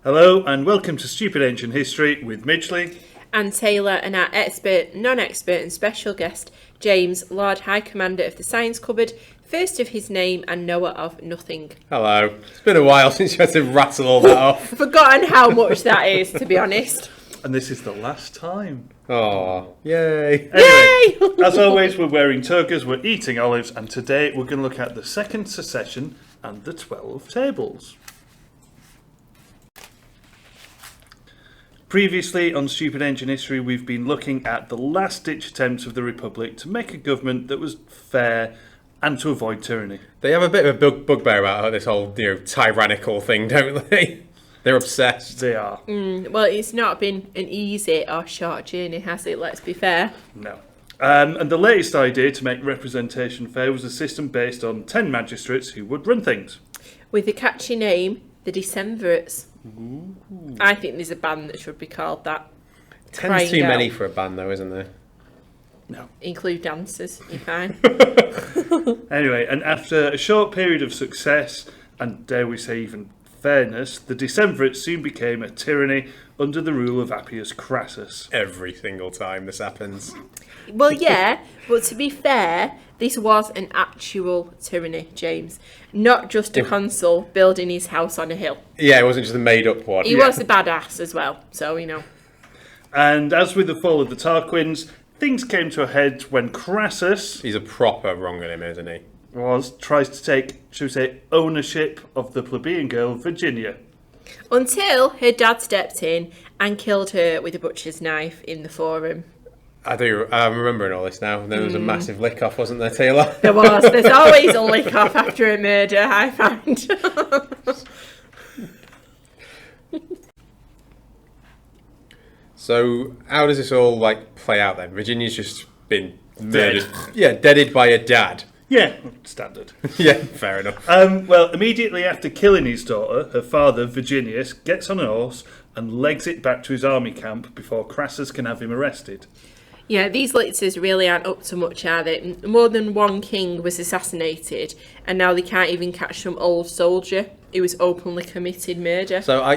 Hello and welcome to Stupid Ancient History with Midgley and Taylor and our expert, non-expert and special guest, James, Lord High Commander of the Science Cupboard, first of his name and knower of nothing. Hello. It's been a while since you had to rattle all that off. Forgotten how much that is, to be honest. And this is the last time. Oh, yay. Anyway, as always, we're wearing togas, we're eating olives, and today we're going to look at the second secession and the 12 tables. Previously on Stupid Ancient History, we've been looking at the last-ditch attempts of the Republic to make a government that was fair and to avoid tyranny. They have a bit of a bugbear about this whole, tyrannical thing, don't they? They're obsessed. They are. Well, it's not been an easy or short journey, has it? Let's be fair. No. And the latest idea to make representation fair was a system based on 10 magistrates who would run things. With the catchy name, the decemvirates. Ooh. I think there's a band that should be called that. 10's too many for a band, though, isn't there? No. Include dancers, you're fine. Anyway, and after a short period of success, and dare we say even fairness, the decemvirates soon became a tyranny under the rule of Appius Crassus. Every single time this happens. Well, yeah, but to be fair, this was an actual tyranny, James. Not just a consul building his house on a hill. Yeah, it wasn't just a made-up one. He was a badass as well, so, And as with the fall of the Tarquins, things came to a head when Crassus... He's a proper wrong on him, isn't he? Tries to take, should we say, ownership of the plebeian girl, Virginia. Until her dad stepped in and killed her with a butcher's knife in the forum. I'm remembering all this now. There was a massive lick-off, wasn't there, Taylor? There was. There's always a lick-off after a murder, I find. So, how does this all, play out then? Virginia's just been murdered. Dead. Yeah, deaded by her dad. Yeah, standard. Yeah, fair enough. Well, immediately after killing his daughter, her father, Virginius, gets on a horse and legs it back to his army camp before Crassus can have him arrested. Yeah, these lictors really aren't up to much, are they? More than one king was assassinated, and now they can't even catch some old soldier who was openly committed murder. So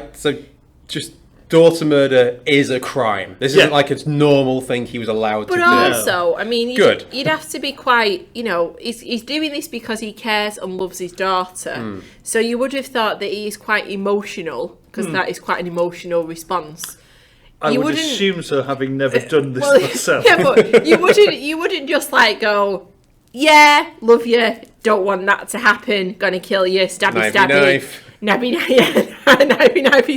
just daughter murder is a crime. This isn't like a normal thing he was allowed to do. But also, I mean, Good. You'd have to be quite, he's doing this because he cares and loves his daughter. So you would have thought that he is quite emotional, because that is quite an emotional response. I would assume so, having never done this myself. Yeah, but you wouldn't just go, yeah, love you, don't want that to happen, gonna kill you, stabby, knife. Knifey,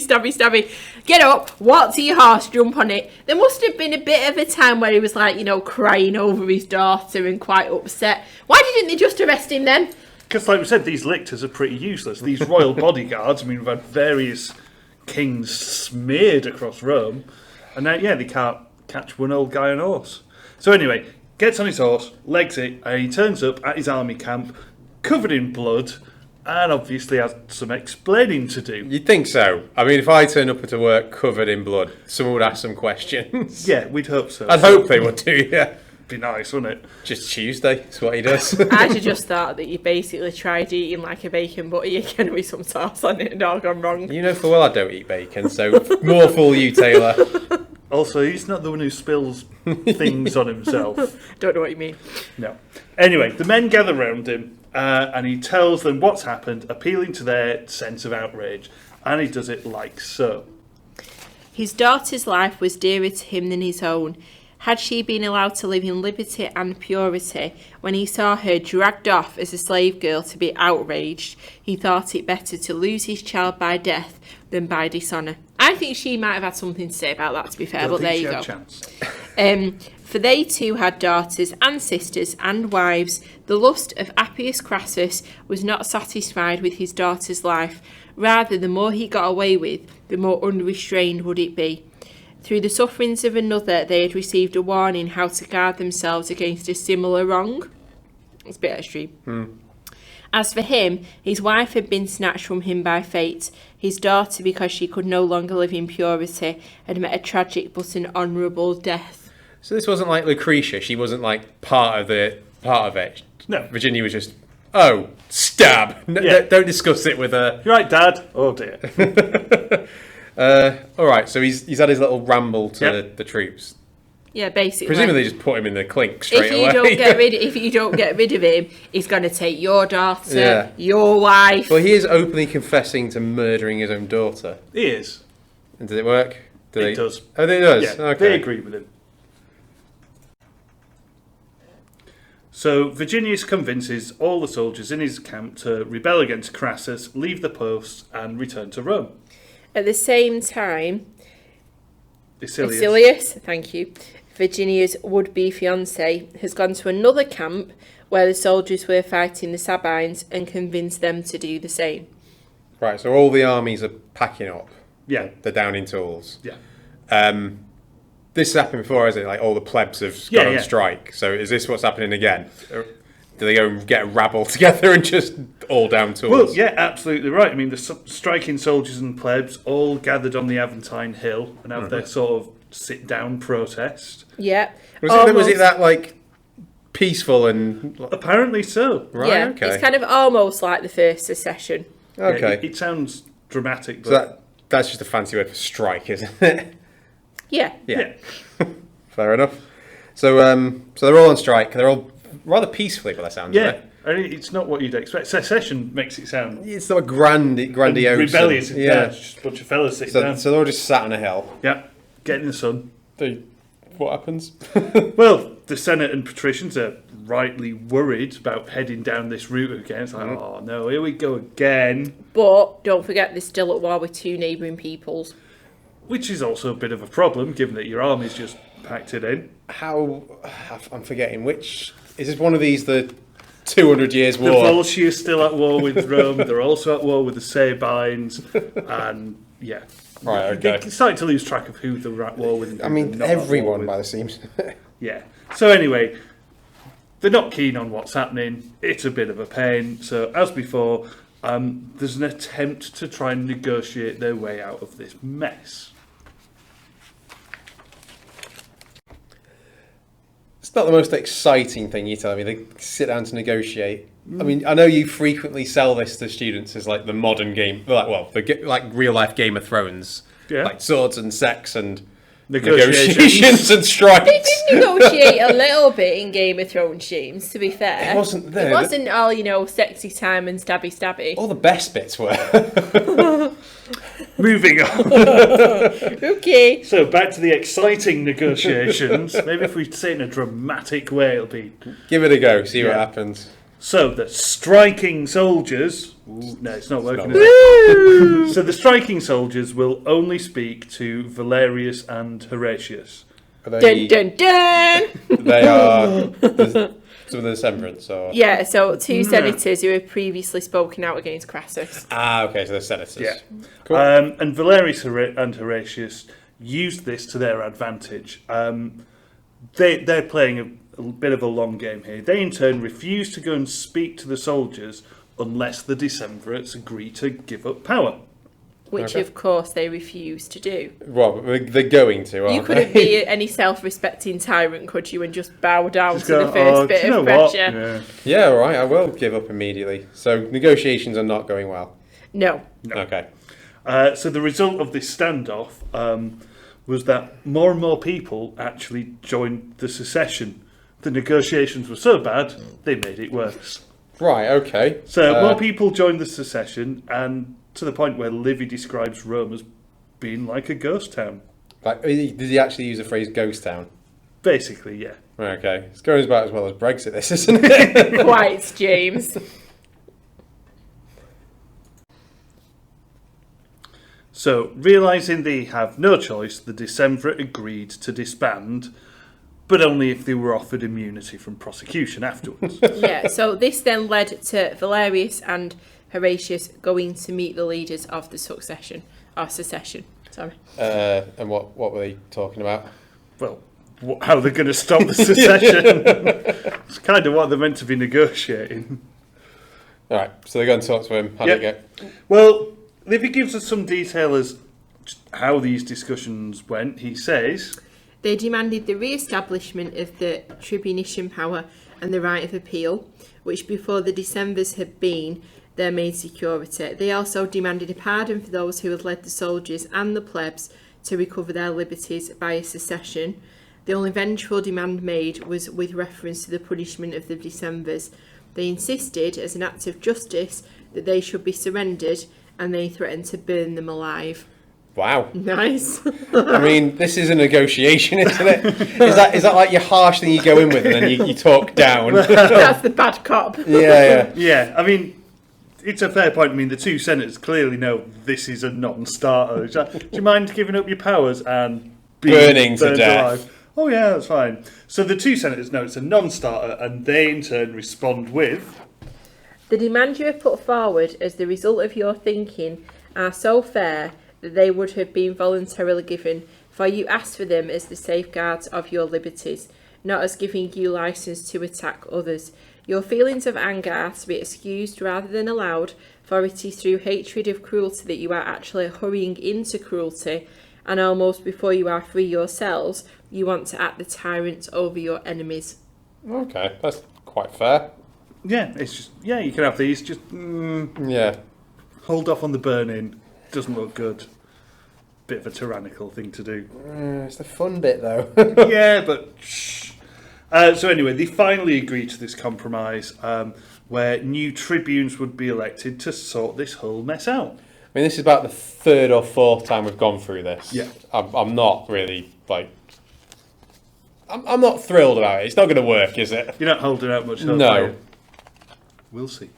stabby. Get up, walk to your horse, jump on it. There must have been a bit of a time where he was crying over his daughter and quite upset. Why didn't they just arrest him then? Because, like we said, these lictors are pretty useless. These royal bodyguards, I mean, we've had various kings smeared across Rome, and now, they can't catch one old guy on a horse. So anyway, gets on his horse, legs it, and he turns up at his army camp, covered in blood, and obviously has some explaining to do. You'd think so. I mean, if I turn up to work covered in blood, someone would ask some questions. Yeah, we'd hope so. I'd hope they would do, yeah. Be nice, wouldn't it? Just Tuesday, that's what he does. I just thought that you basically tried eating like a bacon butty again with some sauce on it and all gone wrong. You know full well I don't eat bacon, so more fool you, Taylor. Also, he's not the one who spills things on himself. Don't know what you mean. No. Anyway, the men gather round him, and he tells them what's happened, appealing to their sense of outrage. And he does it like so. His daughter's life was dearer to him than his own. Had she been allowed to live in liberty and purity, when he saw her dragged off as a slave girl to be outraged, he thought it better to lose his child by death than by dishonour. I think she might have had something to say about that, to be fair, but there you go. For they too had daughters and sisters and wives. The lust of Appius Crassus was not satisfied with his daughter's life. Rather, the more he got away with, the more unrestrained would it be. Through the sufferings of another, they had received a warning how to guard themselves against a similar wrong. It's a bit extreme. As for him, his wife had been snatched from him by fate. His daughter, because she could no longer live in purity, had met a tragic but an honourable death. So this wasn't like Lucretia. She wasn't part of it. No. Virginia was just, stab. Don't discuss it with her. You're right, Dad. Oh dear. All right, so he's had his little ramble to Yep. the troops. Yeah, basically. Presumably, they just put him in the clink straight if away. if you don't get rid of him, he's going to take your daughter, Yeah. your wife. Well, he is openly confessing to murdering his own daughter. He is. And did it work? It does. Oh, it does? Yeah, Okay. they agree with him. So Virginius convinces all the soldiers in his camp to rebel against Crassus, leave the post, and return to Rome. At the same time, Basilius. Basilius, thank you, Virginia's would-be fiancé, has gone to another camp where the soldiers were fighting the Sabines and convinced them to do the same. Right, so all the armies are packing up. Yeah, They're down in tools. yeah. This has happened before, hasn't it? Like all the plebs have Yeah, gone on yeah. strike. So is this what's happening again? Or do they go and get a rabble together and just all down tools? Well, yeah, absolutely right. I mean, the striking soldiers and plebs all gathered on the Aventine Hill and have their sort of sit-down protest. Yeah. Was it that like peaceful and Apparently so. right? Yeah, Okay. it's kind of almost like the first secession. Yeah, Okay. it sounds dramatic, but So that's just a fancy word for strike, isn't it? Yeah. yeah. Fair enough. So so they're all on strike. They're all rather peacefully, by the sounds of Yeah. it. I mean, it's not what you'd expect. Secession makes it sound It's not grandiose. rebellious. and- Yeah, it's just a bunch of fellas sitting down. So they're all just sat on a hill. Yeah, get in the sun. What happens? Well, the Senate and patricians are rightly worried about heading down this route again. It's like, oh no, here we go again. But don't forget, they're still at war with two neighbouring peoples. Which is also a bit of a problem, given that your army's just packed it in. I'm forgetting which. Is this one of these the 200 years The war? Volsci are still at war with Rome. They're also at war with the Sabines. And, yeah. Right, okay. They're starting to lose track of who they're at war with. And who I they're mean, not at war everyone with. by the seams. Yeah. So anyway, they're not keen on what's happening. It's a bit of a pain. So as before, there's an attempt to try and negotiate their way out of this mess. It's not the most exciting thing you tell me. They sit down to negotiate. I mean, I know you frequently sell this to students as like the modern game, like real life Game of Thrones, Yeah. like swords and sex and Negotiations. negotiations and strikes. They did negotiate a little bit in Game of Thrones, James, to be fair. It wasn't there. It wasn't all, sexy time and stabby stabby. All the best bits were. Moving on. Okay. So back to the exciting negotiations. Maybe if we say it in a dramatic way, it'll be... Give it a go. See what Yeah. happens. So the striking soldiers... Ooh, no, it's not working. Is it? So the striking soldiers will only speak to Valerius and Horatius. Are they, Dun dun dun! they are some of the decemvirates, or Yeah, so two senators who have previously spoken out against Crassus. okay, so they're senators. Yeah. Cool. And Valerius and Horatius used this to their advantage. They're playing a bit of a long game here. They in turn refuse to go and speak to the soldiers unless the decemvirates agree to give up power. Which, Okay. of course, they refuse to do. Well, they're going to. Aren't You couldn't they? be any self-respecting tyrant, could you, and just bow down Just to go, the first "Oh, bit do you of know what?" pressure? Yeah. Yeah, all right. I will give up immediately. So negotiations are not going well. No. Okay. So the result of this standoff was that more and more people actually joined the secession. The negotiations were so bad, they made it worse. Right. Okay. So more people joined the secession, and to the point where Livy describes Rome as being like a ghost town. Like, did he actually use the phrase "ghost town"? Basically, yeah. Right, okay, it's going about as well as Brexit. This isn't it? Quite, James. So, realising they have no choice, the decemvirate agreed to disband, but only if they were offered immunity from prosecution afterwards. Yeah, so this then led to Valerius and Horatius going to meet the leaders of the secession. Sorry. And what were they talking about? Well, how they're going to stop the secession. It's kind of what they're meant to be negotiating. All right, so they're going to talk to him. How did it go? Well, Livy gives us some detail as to how these discussions went. He says... They demanded the re-establishment of the tribunician power and the right of appeal, which before the Decemvirs had been their main security. They also demanded a pardon for those who had led the soldiers and the plebs to recover their liberties via secession. The only eventual demand made was with reference to the punishment of the Decemvirs. They insisted, as an act of justice, that they should be surrendered, and they threatened to burn them alive. Wow. Nice. I mean, this is a negotiation, isn't it? Is that like your harsh thing you go in with and then you talk down? That's the bad cop. Yeah. Yeah, I mean, it's a fair point. I mean, the two senators clearly know this is a non-starter. Do you mind giving up your powers and being Burning to burned death? alive? Oh yeah, that's fine. So the two senators know it's a non-starter, and they in turn respond with, The demand you have put forward as the result of your thinking are so fair that they would have been voluntarily given, for you asked for them as the safeguards of your liberties, not as giving you license to attack others. Your feelings of anger are to be excused rather than allowed, for it is through hatred of cruelty that you are actually hurrying into cruelty, and almost before you are free yourselves, you want to act the tyrant over your enemies. Okay, that's quite fair. yeah, it's just, yeah, you can have these, just Yeah. hold off on the burning. Doesn't look good. Bit of a tyrannical thing to do. It's the fun bit, though. Yeah, but shh. So anyway, they finally agreed to this compromise where new tribunes would be elected to sort this whole mess out. I mean, this is about the third or fourth time we've gone through this. Yeah. I'm not really, like... I'm not thrilled about it. It's not going to work, is it? You're not holding out much hope. No. are you? We'll see.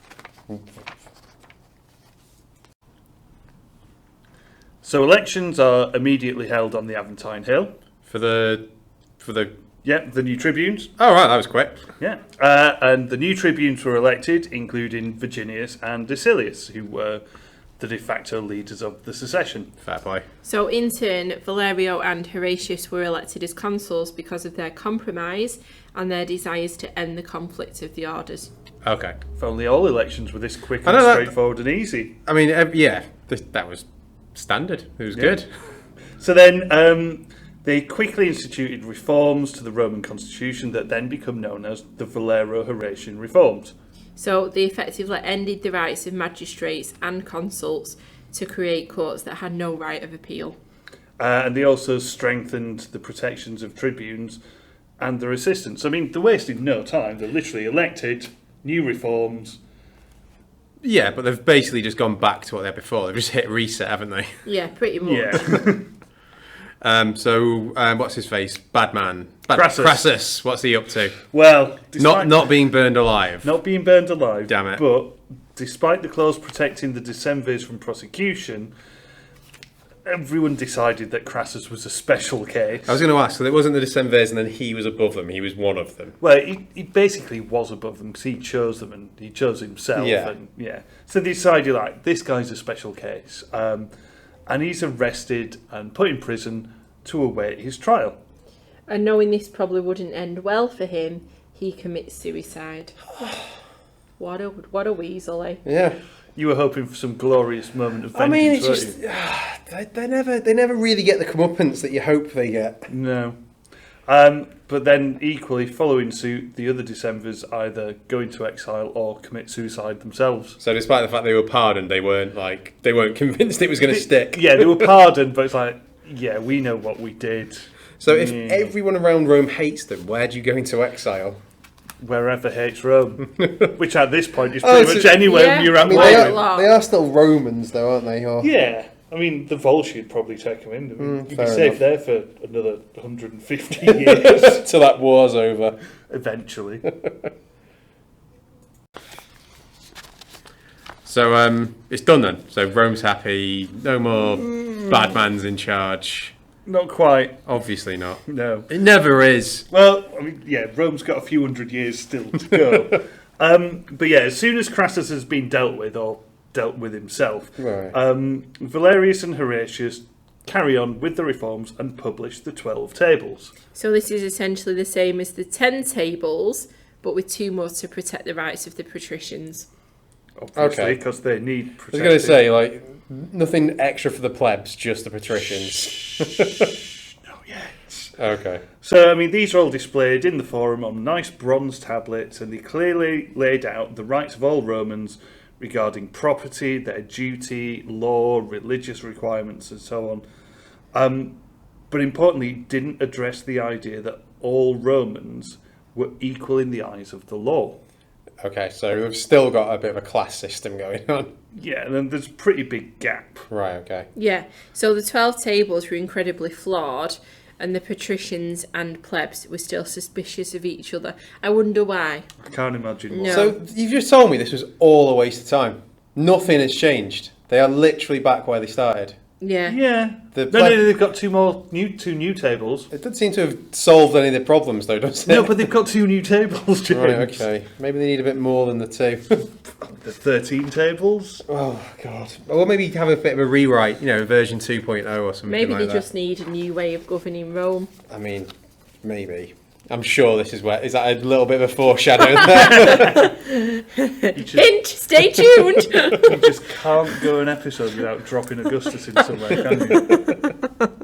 So elections are immediately held on the Aventine Hill. For the... Yeah, the new tribunes. Oh, right, that was quick. Yeah, and the new tribunes were elected, including Virginius and Decilius, who were the de facto leaders of the secession. Fair play. So in turn, Valerio and Horatius were elected as consuls because of their compromise and their desires to end the conflict of the orders. Okay. If only all elections were this quick I and know that- straightforward and easy. I mean, yeah, that was standard. It was good. So then they quickly instituted reforms to the Roman constitution that then become known as the Valero-Horatian reforms. So they effectively ended the rights of magistrates and consuls to create courts that had no right of appeal. And they also strengthened the protections of tribunes and their assistants. I mean, they wasted no time. They literally elected new reforms. Yeah, but they've basically just gone back to what they had before. They've just hit reset, haven't they? Yeah, pretty much. Yeah. What's his face? Badman. Crassus. What's he up to? Well, despite Not being burned alive. not being burned alive. Damn it. But despite the clause protecting the Decemvirs from prosecution, everyone decided that Crassus was a special case. I was going to ask, so it wasn't the Decemvirs and then he was above them, he was one of them. Well, he basically was above them because he chose them and he chose himself. Yeah. And, yeah. So they decided, like, this guy's a special case. And he's arrested and put in prison to await his trial. And knowing this probably wouldn't end well for him, he commits suicide. What a weasel, eh? Yeah. You were hoping for some glorious moment of vengeance, I mean, it's weren't just... you? They never really get the comeuppance that you hope they get. No. But then, equally, following suit, the other Decemvirs either go into exile or commit suicide themselves. So despite the fact they were pardoned, they weren't convinced it was going to stick. Yeah, they were pardoned, but it's like, yeah, we know what we did. So if Yeah. everyone around Rome hates them, where do you go into exile? Wherever hates Rome. Which at this point is pretty much anywhere Yeah. you're I at mean, war they with. are- they are still Romans, though, aren't they? Or... Yeah. I mean, the Volsci would probably take them in. You'd be fair safe enough. there for another 150 years, Till that war's over. eventually. So it's done then. So Rome's happy. No more bad man's in charge. Not quite, Obviously not. no. It never is. Well, I mean, yeah, Rome's got a few hundred years still to go. But yeah, as soon as Crassus has been dealt with, or dealt with himself, Right. Valerius and Horatius carry on with the reforms and publish the 12 tables. So this is essentially the same as the 10 tables, but with 2 more to protect the rights of the patricians. Obviously, Okay. because they need I was protecting. going to say, like, nothing extra for the plebs, just the patricians. Not yet. Okay. So, I mean, these are all displayed in the forum on nice bronze tablets, and they clearly laid out the rights of all Romans, regarding property, their duty, law, religious requirements, and so on. But importantly, didn't address the idea that all Romans were equal in the eyes of the law. Okay, so we've still got a bit of a class system going on. Yeah, and then there's a pretty big gap. Right, okay. Yeah, so the 12 tables were incredibly flawed, and the patricians and plebs were still suspicious of each other. I wonder why. I can't imagine why. No. So you've just told me this was all a waste of time. Nothing has changed. They are literally back where they started. Yeah. Yeah. The No, they've got two new tables. It doesn't seem to have solved any of the problems, though, does it? No, but they've got two new tables, James. Right, okay. Maybe they need a bit more than the two. The 13 tables. Oh, God. Or maybe have a bit of a rewrite, version 2.0 or something Maybe like they that. just need a new way of governing Rome. I mean, maybe. I'm sure this is where... Is that a little bit of a foreshadow there? Hint! Stay tuned! You just can't go an episode without dropping Augustus in somewhere, can you?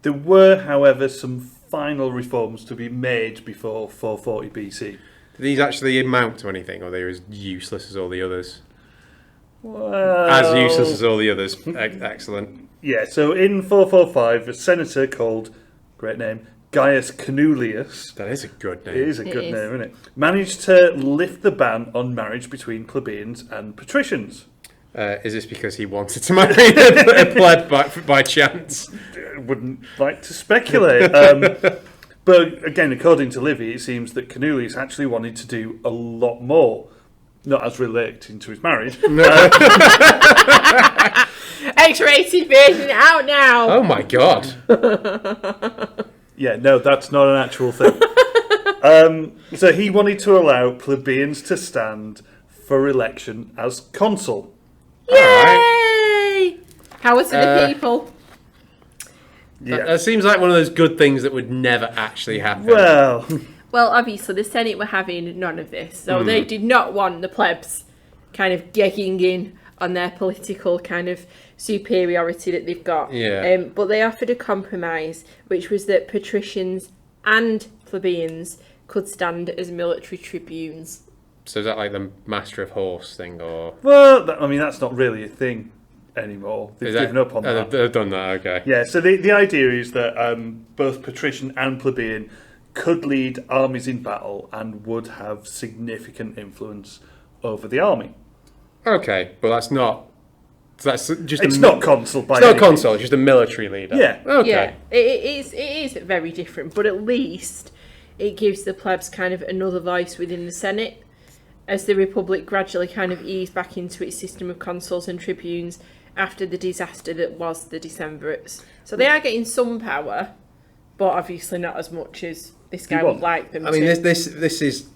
There were, however, some final reforms to be made before 440 BC. Did these actually amount to anything, or are they as useless as all the others? Well, As useless as all the others. Excellent. Yeah, so in 445, a senator called, great name, Gaius Canuleius, That is a good name. it is a It good is. name, isn't it? Managed to lift the ban on marriage between plebeians and patricians. Is this because he wanted to marry a pleb by chance? I wouldn't like to speculate. But again, according to Livy, it seems that Canuleius actually wanted to do a lot more. Not as relating to his marriage. X-rated version out now! Oh my god. Yeah, no, that's not an actual thing. So he wanted to allow plebeians to stand for election as consul. Yay! Power to the people. Yeah. That seems like one of those good things that would never actually happen. Well, Well, obviously, the Senate were having none of this, so they did not want the plebs kind of gegging in on their political kind of superiority that they've got. Yeah. But they offered a compromise, which was that patricians and plebeians could stand as military tribunes. So is that like the Master of Horse thing, or that's not really a thing anymore. They've is that, given up on that. They've done that. Okay. Yeah, so the idea is that both patrician and plebeian could lead armies in battle and would have significant influence over the army. Okay, but that's not. That's just. It's not consul by It's not any consul. It's just a military leader. Yeah. Okay. Yeah, it is very different, but at least it gives the plebs kind of another voice within the Senate, as the Republic gradually kind of eased back into its system of consuls and tribunes after the disaster that was the decemvirates. So they are getting some power, but obviously not as much as this guy would like them I mean, to. this is.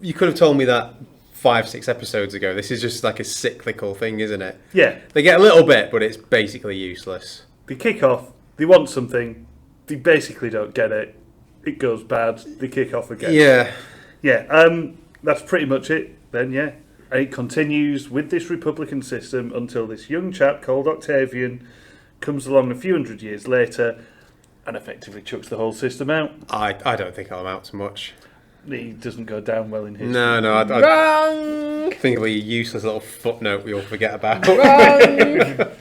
You could have told me that 5-6 episodes ago. This is just like a cyclical thing, isn't it? Yeah, They get a little bit, but it's basically useless. they kick off, they want something, they basically don't get it, it goes bad, they kick off again. Yeah. Yeah, that's pretty much it then, yeah. And it continues with this republican system until this young chap called Octavian comes along a few hundred years later and effectively chucks the whole system out. I don't think I'll amount to much. He doesn't go down well in history. No, I Wrong! think it'll be a useless little footnote we all forget about. Wrong!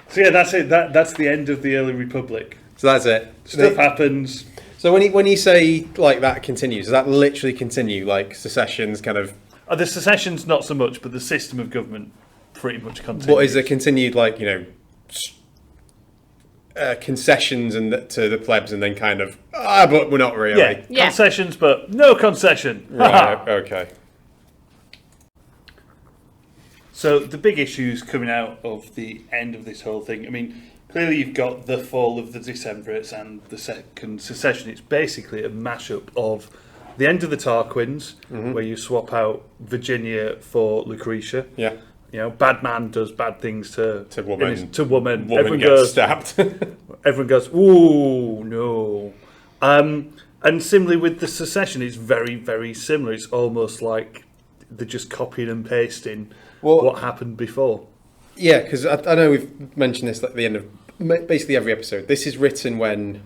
So yeah, that's it. That's the end of the early republic. So that's it. Stuff happens. So when you say like that continues, does that literally continue? Like secessions kind of. The secession's not so much, but the system of government pretty much continues. What is the continued concessions to the plebs, and then kind of but we're not really. Yeah, Yeah. concessions, but no concession. Right. Okay. So the big issues coming out of the end of this whole thing, I mean, clearly you've got the fall of the decemvirates and the second secession. It's basically a mashup of the end of the Tarquins, where you swap out Virginia for Lucretia. Yeah. You know, bad man does bad things to woman. To woman. Woman Everyone gets goes, stabbed. everyone goes, ooh, no. And similarly with the secession, it's very, very similar. It's almost like they're just copying and pasting what happened before. Yeah, because I know we've mentioned this at the end of basically every episode. This is written when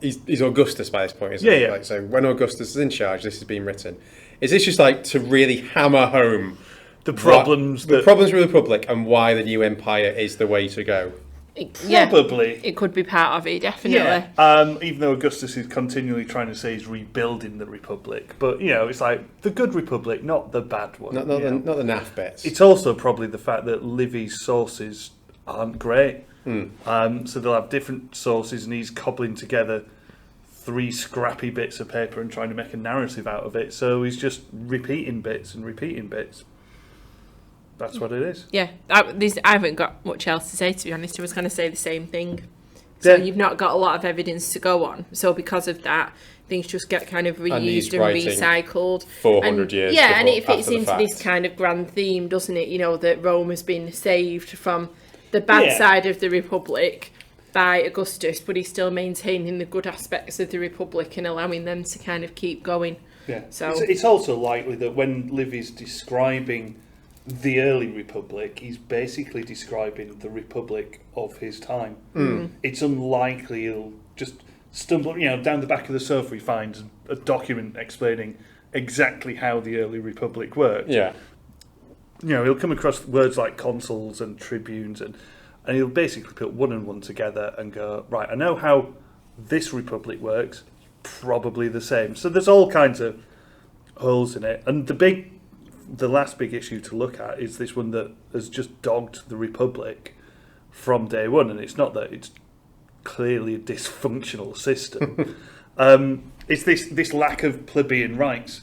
he's Augustus by this point, isn't Yeah, it? yeah. Like, so when Augustus is in charge, this is being written. Is this just like to really hammer home The problems the problems with the Republic and why the new empire is the way to go? Probably. It could be part of it, definitely. Yeah. Even though Augustus is continually trying to say he's rebuilding the Republic, but it's like the good Republic, not the bad one. Not the naff bits. It's also probably the fact that Livy's sources aren't great. So they'll have different sources, and he's cobbling together 3 scrappy bits of paper and trying to make a narrative out of it. So he's just repeating bits and repeating bits. That's what it is. Yeah, I haven't got much else to say, to be honest. I was going to say the same thing. So you've not got a lot of evidence to go on. So because of that, things just get kind of reused and recycled. 400 years. Yeah, and it fits into this kind of grand theme, doesn't it? That Rome has been saved from the bad side of the Republic by Augustus, but he's still maintaining the good aspects of the Republic and allowing them to kind of keep going. Yeah. So it's also likely that when Livy's describing the early Republic, he's basically describing the Republic of his time. It's unlikely he'll just stumble, down the back of the sofa he finds a document explaining exactly how the early Republic worked. Yeah. He'll come across words like consuls and tribunes, and he'll basically put one and one together and go, right, I know how this Republic works, probably the same. So there's all kinds of holes in it. And the last big issue to look at is this one that has just dogged the Republic from day one, and it's not that it's clearly a dysfunctional system. It's this lack of plebeian rights.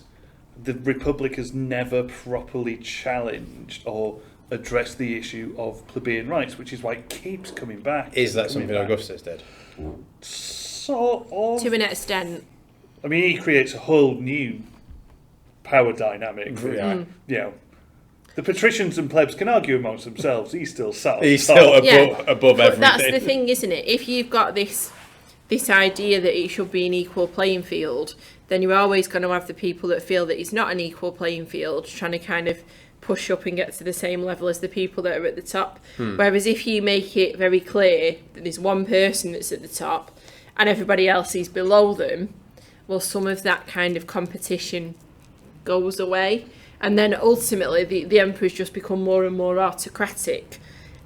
The Republic has never properly challenged or addressed the issue of plebeian rights, which is why it keeps coming back. Is that something Augustus did? Sort of. to an extent. I mean, he creates a whole new power dynamic. The patricians and plebs can argue amongst themselves. He's still sat. He's still above everything. That's the thing, isn't it? If you've got this idea that it should be an equal playing field, then you're always going to have the people that feel that it's not an equal playing field, trying to kind of push up and get to the same level as the people that are at the top. Whereas if you make it very clear that there's one person that's at the top and everybody else is below them, well, some of that kind of competition goes away. And then ultimately the emperors just become more and more autocratic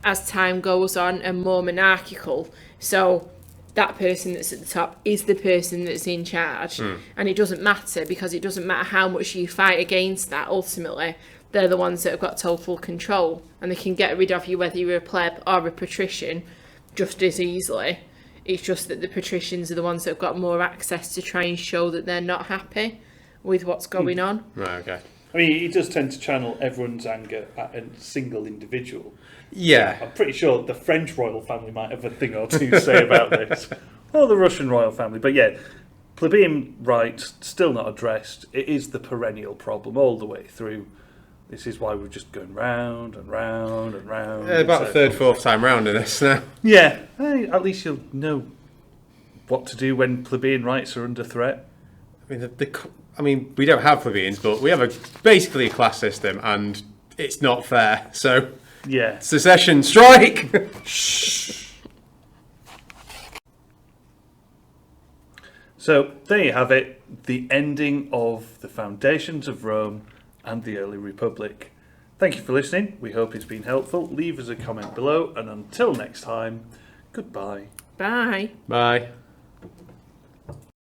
as time goes on and more monarchical. So that person that's at the top is the person that's in charge. And it doesn't matter, because it doesn't matter how much you fight against that. Ultimately, they're the ones that have got total control, and they can get rid of you whether you're a pleb or a patrician just as easily. It's just that the patricians are the ones that have got more access to try and show that they're not happy with what's going on. Right, okay. I mean, he does tend to channel everyone's anger at a single individual. Yeah. I'm pretty sure the French royal family might have a thing or two to say about this. Or the Russian royal family. But yeah, plebeian rights still not addressed. It is the perennial problem all the way through. This is why we're just going round and round and round. About the third, fourth time round in this now. Yeah, at least you'll know what to do when plebeian rights are under threat. I mean, we don't have plebeians, but we have basically a class system, and it's not fair. So, yeah, secession, strike. So there you have it, the ending of the foundations of Rome and the early Republic. Thank you for listening. We hope it's been helpful. Leave us a comment below, and until next time, goodbye. Bye. Bye.